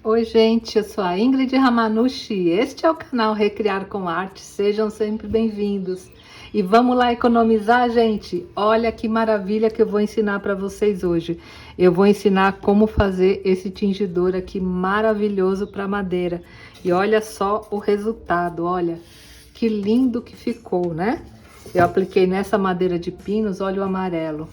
Oi, gente, eu sou a Ingrid Ramanushi. Este é o canal Recriar com Arte. Sejam sempre bem-vindos. E vamos lá economizar, gente? Olha que maravilha que eu vou ensinar para vocês hoje. Eu vou ensinar como fazer esse tingidor aqui maravilhoso para madeira. E olha só o resultado, olha que lindo que ficou, né? Eu apliquei nessa madeira de pinos, olha o amarelo.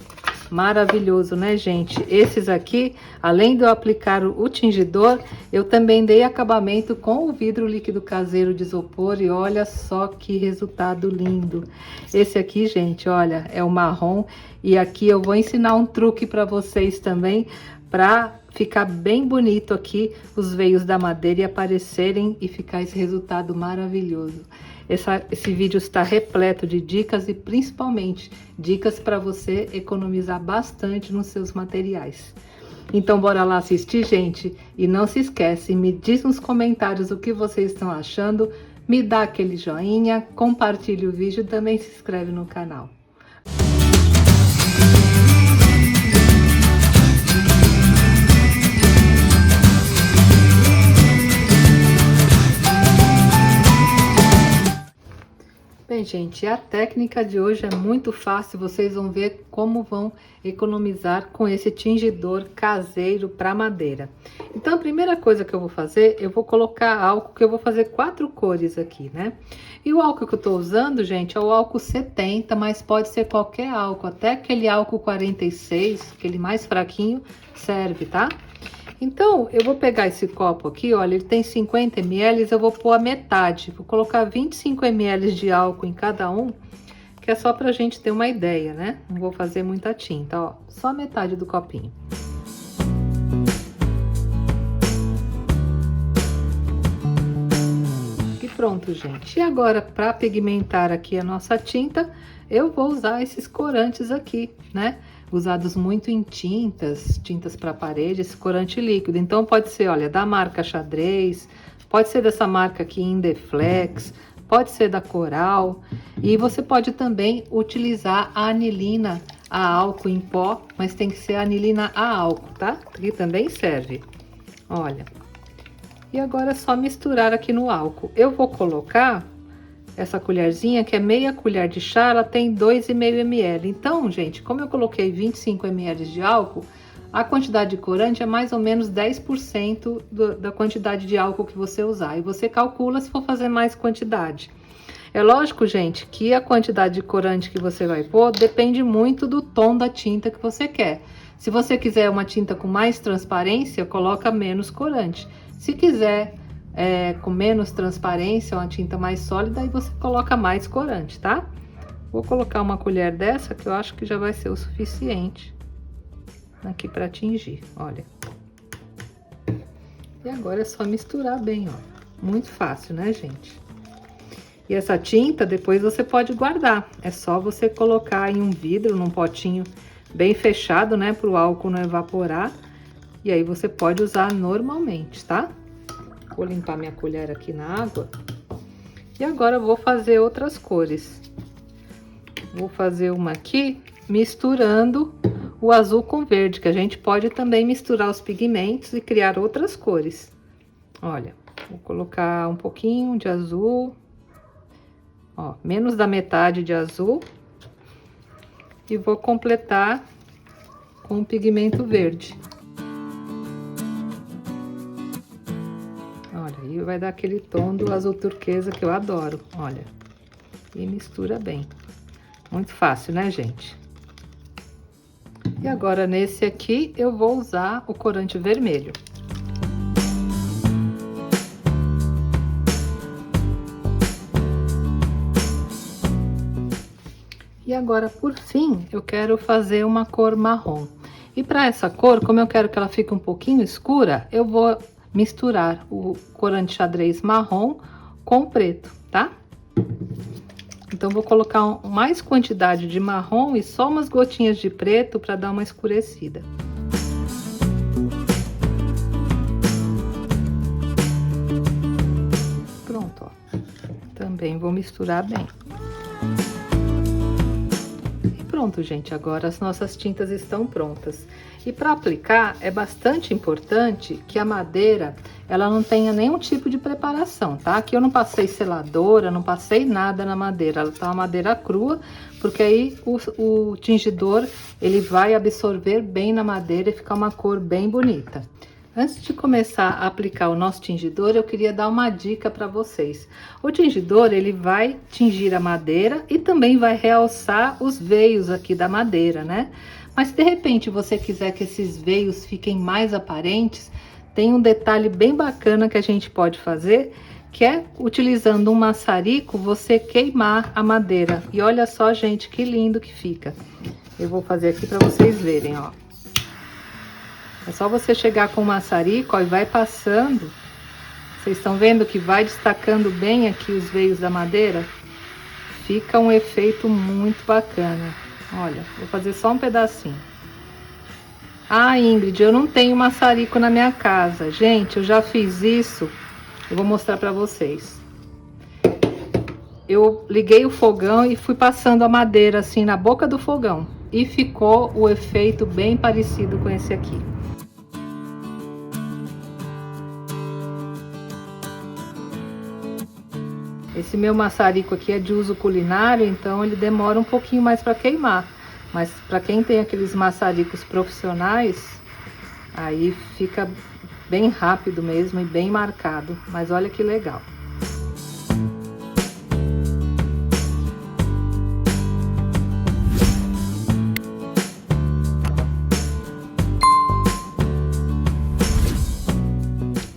Maravilhoso, né, gente? Esses aqui, além de eu aplicar o tingidor, eu também dei acabamento com o vidro líquido caseiro de isopor e olha só que resultado lindo. Esse aqui, gente, olha, é o marrom e aqui eu vou ensinar um truque para vocês também, para ficar bem bonito aqui os veios da madeira e aparecerem e ficar esse resultado maravilhoso. Esse vídeo está repleto de dicas e principalmente dicas para você economizar bastante nos seus materiais. Então bora lá assistir, gente? E não se esquece, me diz nos comentários o que vocês estão achando, me dá aquele joinha, compartilhe o vídeo e também se inscreve no canal. Bem, gente, a técnica de hoje é muito fácil, vocês vão ver como vão economizar com esse tingidor caseiro para madeira. Então, a primeira coisa que eu vou fazer, eu vou colocar álcool, que eu vou fazer 4 cores aqui, né? E o álcool que eu tô usando, gente, é o álcool 70, mas pode ser qualquer álcool, até aquele álcool 46, aquele mais fraquinho, serve, tá? Então, eu vou pegar esse copo aqui, olha, ele tem 50 ml, eu vou pôr a metade. Vou colocar 25 ml de álcool em cada um, que é só pra gente ter uma ideia, né? Não vou fazer muita tinta, ó, só metade do copinho. E pronto, gente. E agora, para pigmentar aqui a nossa tinta, eu vou usar esses corantes aqui, né? Usados muito em tintas para parede, esse corante líquido. Então, pode ser, olha, da marca Xadrez, pode ser dessa marca aqui, Indeflex, pode ser da Coral. E você pode também utilizar a anilina a álcool em pó, mas tem que ser a anilina a álcool, tá? Que também serve. Olha. E agora é só misturar aqui no álcool. Eu vou colocar essa colherzinha, que é meia colher de chá, ela tem 2,5 ml. Então, gente, como eu coloquei 25 ml de álcool, a quantidade de corante é mais ou menos 10% da quantidade de álcool que você usar. E você calcula se for fazer mais quantidade. É lógico, gente, que a quantidade de corante que você vai pôr depende muito do tom da tinta que você quer. Se você quiser uma tinta com mais transparência, coloca menos corante. Se quiser com menos transparência, uma tinta mais sólida, aí você coloca mais corante, tá? Vou colocar uma colher dessa, que eu acho que já vai ser o suficiente aqui para tingir, olha. E agora é só misturar bem, ó. Muito fácil, né, gente? E essa tinta, depois você pode guardar. É só você colocar em um vidro, num potinho bem fechado, né, para o álcool não evaporar. E aí você pode usar normalmente, tá? Vou limpar minha colher aqui na água. E agora eu vou fazer outras cores. Vou fazer uma aqui misturando o azul com verde, que a gente pode também misturar os pigmentos e criar outras cores. Olha, vou colocar um pouquinho de azul. Ó, menos da metade de azul. E vou completar com o pigmento verde. Olha, aí vai dar aquele tom do azul turquesa que eu adoro, olha. E mistura bem. Muito fácil, né, gente? E agora, nesse aqui, eu vou usar o corante vermelho. E agora, por fim, eu quero fazer uma cor marrom. E para essa cor, como eu quero que ela fique um pouquinho escura, eu vou misturar o corante xadrez marrom com o preto, tá? Então, vou colocar mais quantidade de marrom e só umas gotinhas de preto para dar uma escurecida. Pronto, ó. Também vou misturar bem. Pronto, gente, agora as nossas tintas estão prontas. E para aplicar é bastante importante que a madeira ela não tenha nenhum tipo de preparação, tá? Aqui eu não passei seladora, não passei nada na madeira, ela tá uma madeira crua, porque aí o tingidor ele vai absorver bem na madeira e ficar uma cor bem bonita. Antes de começar a aplicar o nosso tingidor, eu queria dar uma dica para vocês. O tingidor, ele vai tingir a madeira e também vai realçar os veios aqui da madeira, né? Mas se de repente você quiser que esses veios fiquem mais aparentes, tem um detalhe bem bacana que a gente pode fazer, que é utilizando um maçarico, você queimar a madeira. E olha só, gente, que lindo que fica. Eu vou fazer aqui para vocês verem, ó. É só você chegar com o maçarico, ó, e vai passando. Vocês estão vendo que vai destacando bem aqui os veios da madeira? Fica um efeito muito bacana. Olha, vou fazer só um pedacinho. Ah, Ingrid, eu não tenho maçarico na minha casa. Gente, eu já fiz isso. Eu vou mostrar pra vocês. Eu liguei o fogão e fui passando a madeira assim na boca do fogão. E ficou o efeito bem parecido com esse aqui. Esse meu maçarico aqui é de uso culinário, então ele demora um pouquinho mais para queimar. Mas para quem tem aqueles maçaricos profissionais, aí fica bem rápido mesmo e bem marcado. Mas olha que legal.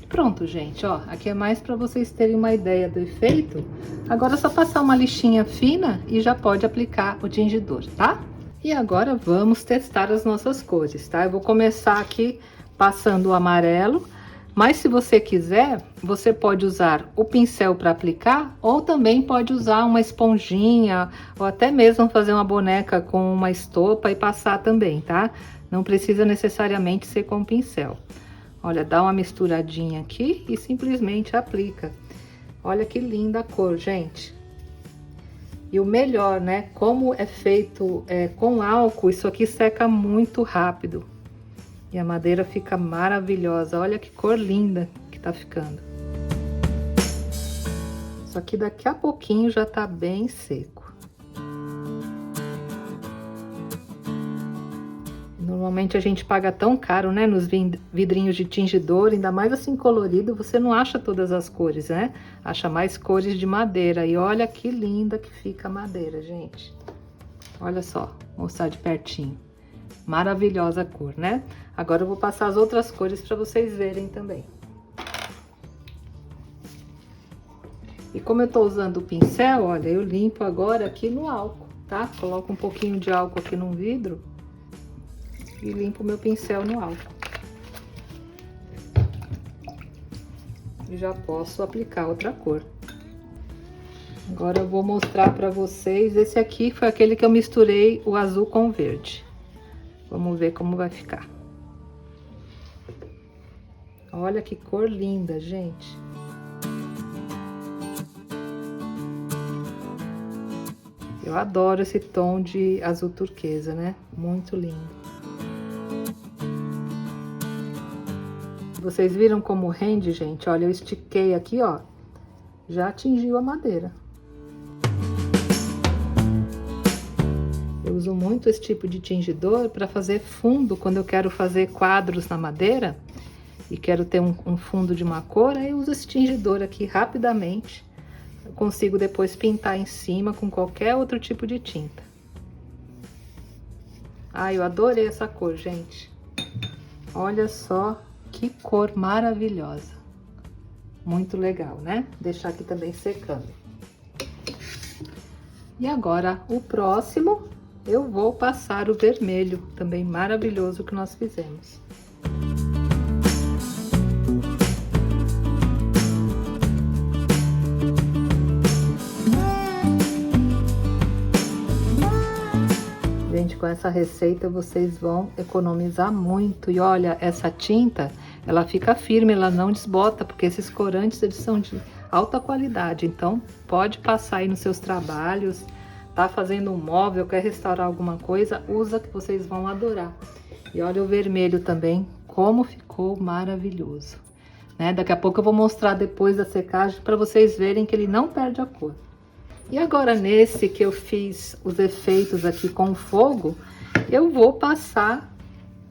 Pronto, gente, ó, aqui é mais para vocês terem uma ideia do efeito. Agora é só passar uma lixinha fina e já pode aplicar o tingidor, tá? E agora vamos testar as nossas cores, tá? Eu vou começar aqui passando o amarelo, mas se você quiser, você pode usar o pincel para aplicar ou também pode usar uma esponjinha ou até mesmo fazer uma boneca com uma estopa e passar também, tá? Não precisa necessariamente ser com pincel. Olha, dá uma misturadinha aqui e simplesmente aplica. Olha que linda a cor, gente. E o melhor, né? Como é feito com álcool, isso aqui seca muito rápido. E a madeira fica maravilhosa. Olha que cor linda que tá ficando. Isso aqui daqui a pouquinho já tá bem seco. Normalmente a gente paga tão caro, né, nos vidrinhos de tingidor, ainda mais assim colorido, você não acha todas as cores, né? Acha mais cores de madeira. E olha que linda que fica a madeira, gente. Olha só, vou mostrar de pertinho. Maravilhosa a cor, né? Agora eu vou passar as outras cores para vocês verem também. E como eu tô usando o pincel, olha, eu limpo agora aqui no álcool, tá? Coloco um pouquinho de álcool aqui no vidro e limpo o meu pincel no álcool. E já posso aplicar outra cor. Agora eu vou mostrar para vocês, esse aqui foi aquele que eu misturei o azul com o verde. Vamos ver como vai ficar. Olha que cor linda, gente. Eu adoro esse tom de azul turquesa, né? Muito lindo. Vocês viram como rende, gente? Olha, eu estiquei aqui, ó. Já atingiu a madeira. Eu uso muito esse tipo de tingidor para fazer fundo, quando eu quero fazer quadros na madeira e quero ter um fundo de uma cor, aí eu uso esse tingidor aqui rapidamente. Eu consigo depois pintar em cima com qualquer outro tipo de tinta. Ai, eu adorei essa cor, gente. Olha só que cor maravilhosa. Muito legal, né? Deixar aqui também secando. E agora, o próximo, eu vou passar o vermelho, também maravilhoso que nós fizemos. Gente, com essa receita vocês vão economizar muito. E olha, essa tinta, ela fica firme, ela não desbota, porque esses corantes, eles são de alta qualidade. Então, pode passar aí nos seus trabalhos, tá fazendo um móvel, quer restaurar alguma coisa, usa que vocês vão adorar. E olha o vermelho também, como ficou maravilhoso, né? Daqui a pouco eu vou mostrar depois da secagem para vocês verem que ele não perde a cor. E agora nesse que eu fiz os efeitos aqui com fogo, eu vou passar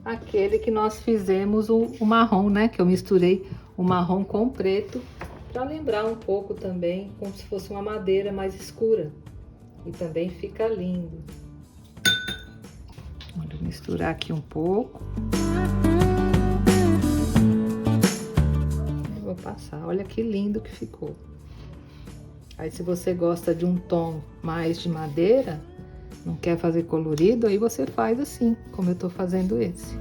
aquele que nós fizemos o marrom, né? Que eu misturei o marrom com o preto, para lembrar um pouco também, como se fosse uma madeira mais escura. E também fica lindo. Vou misturar aqui um pouco. Eu vou passar, olha que lindo que ficou. Aí se você gosta de um tom mais de madeira, não quer fazer colorido, aí você faz assim, como eu tô fazendo esse.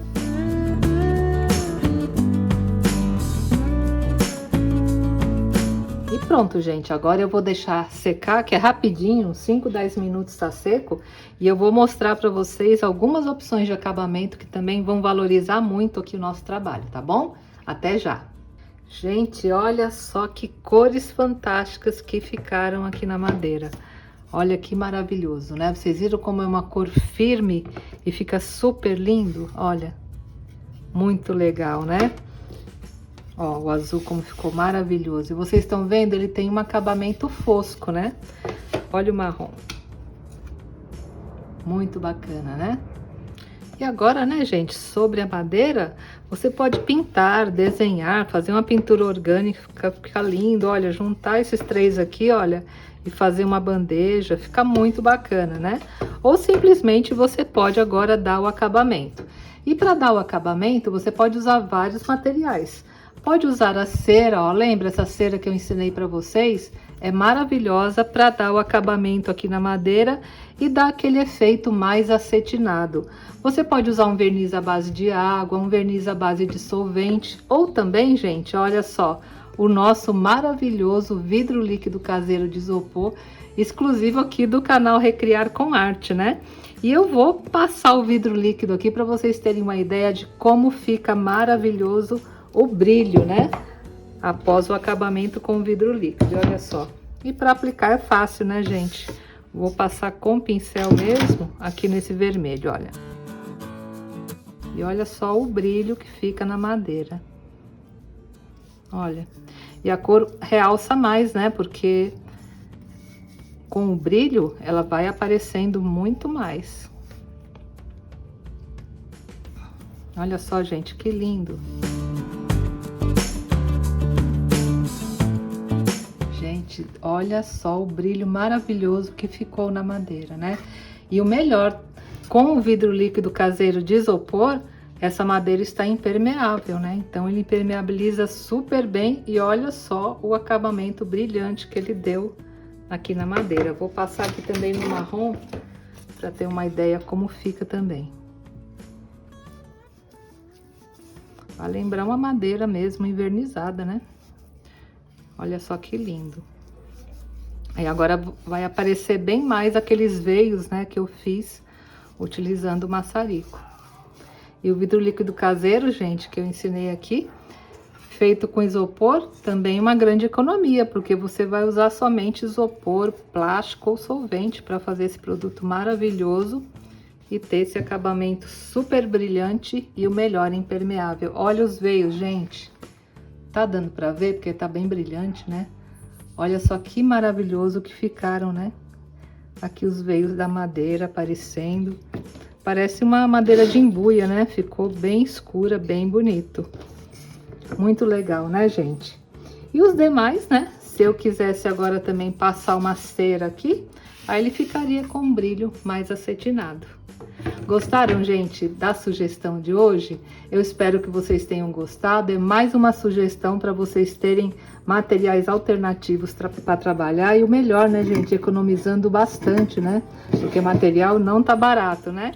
E pronto, gente, agora eu vou deixar secar, que é rapidinho, 5, 10 minutos tá seco, e eu vou mostrar para vocês algumas opções de acabamento que também vão valorizar muito aqui o nosso trabalho, tá bom? Até já! Gente, olha só que cores fantásticas que ficaram aqui na madeira. Olha que maravilhoso, né? Vocês viram como é uma cor firme e fica super lindo? Olha, muito legal, né? Ó, o azul como ficou maravilhoso. E vocês estão vendo? Ele tem um acabamento fosco, né? Olha o marrom. Muito bacana, né? E agora, né, gente, sobre a madeira, você pode pintar, desenhar, fazer uma pintura orgânica, fica lindo. Olha, juntar esses três aqui, olha, e fazer uma bandeja, fica muito bacana, né? Ou simplesmente você pode agora dar o acabamento. E para dar o acabamento, você pode usar vários materiais. Pode usar a cera, ó, lembra essa cera que eu ensinei para vocês? É maravilhosa para dar o acabamento aqui na madeira e dar aquele efeito mais acetinado. Você pode usar um verniz à base de água, um verniz à base de solvente, ou também, gente, olha só, o nosso maravilhoso vidro líquido caseiro de isopor, exclusivo aqui do canal Recriar com Arte, né? E eu vou passar o vidro líquido aqui para vocês terem uma ideia de como fica maravilhoso o brilho, né? Após o acabamento com o vidro líquido, olha só. E para aplicar é fácil, né, gente? Vou passar com pincel mesmo aqui nesse vermelho, olha. E olha só o brilho que fica na madeira. Olha. E a cor realça mais, né? Porque com o brilho ela vai aparecendo muito mais. Olha só, gente, que lindo. Gente, olha só o brilho maravilhoso que ficou na madeira, né? E o melhor, com o vidro líquido caseiro de isopor, essa madeira está impermeável, né? Então ele impermeabiliza super bem e olha só o acabamento brilhante que ele deu aqui na madeira. Vou passar aqui também no marrom para ter uma ideia como fica também. Vai lembrar uma madeira mesmo envernizada, né? Olha só que lindo. Aí agora vai aparecer bem mais aqueles veios, né, que eu fiz utilizando o maçarico. E o vidro líquido caseiro, gente, que eu ensinei aqui, feito com isopor, também uma grande economia, porque você vai usar somente isopor, plástico ou solvente para fazer esse produto maravilhoso e ter esse acabamento super brilhante e o melhor impermeável. Olha os veios, gente. Tá dando para ver porque tá bem brilhante, né? Olha só que maravilhoso que ficaram, né? Aqui os veios da madeira aparecendo. Parece uma madeira de embuia, né? Ficou bem escura, bem bonito. Muito legal, né, gente? E os demais, né? Se eu quisesse agora também passar uma cera aqui, aí ele ficaria com um brilho mais acetinado. Gostaram, gente, da sugestão de hoje? Eu espero que vocês tenham gostado. É mais uma sugestão para vocês terem materiais alternativos para trabalhar. E o melhor, né, gente, economizando bastante, né? Porque material não tá barato, né?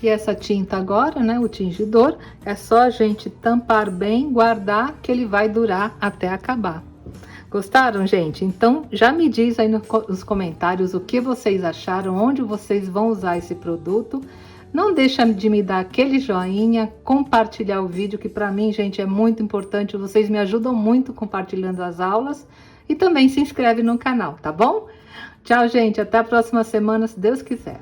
E essa tinta agora, né, o tingidor, é só a gente tampar bem, guardar, que ele vai durar até acabar. Gostaram, gente? Então, já me diz aí nos comentários o que vocês acharam, onde vocês vão usar esse produto. Não deixa de me dar aquele joinha, compartilhar o vídeo, que para mim, gente, é muito importante. Vocês me ajudam muito compartilhando as aulas. E também se inscreve no canal, tá bom? Tchau, gente. Até a próxima semana, se Deus quiser.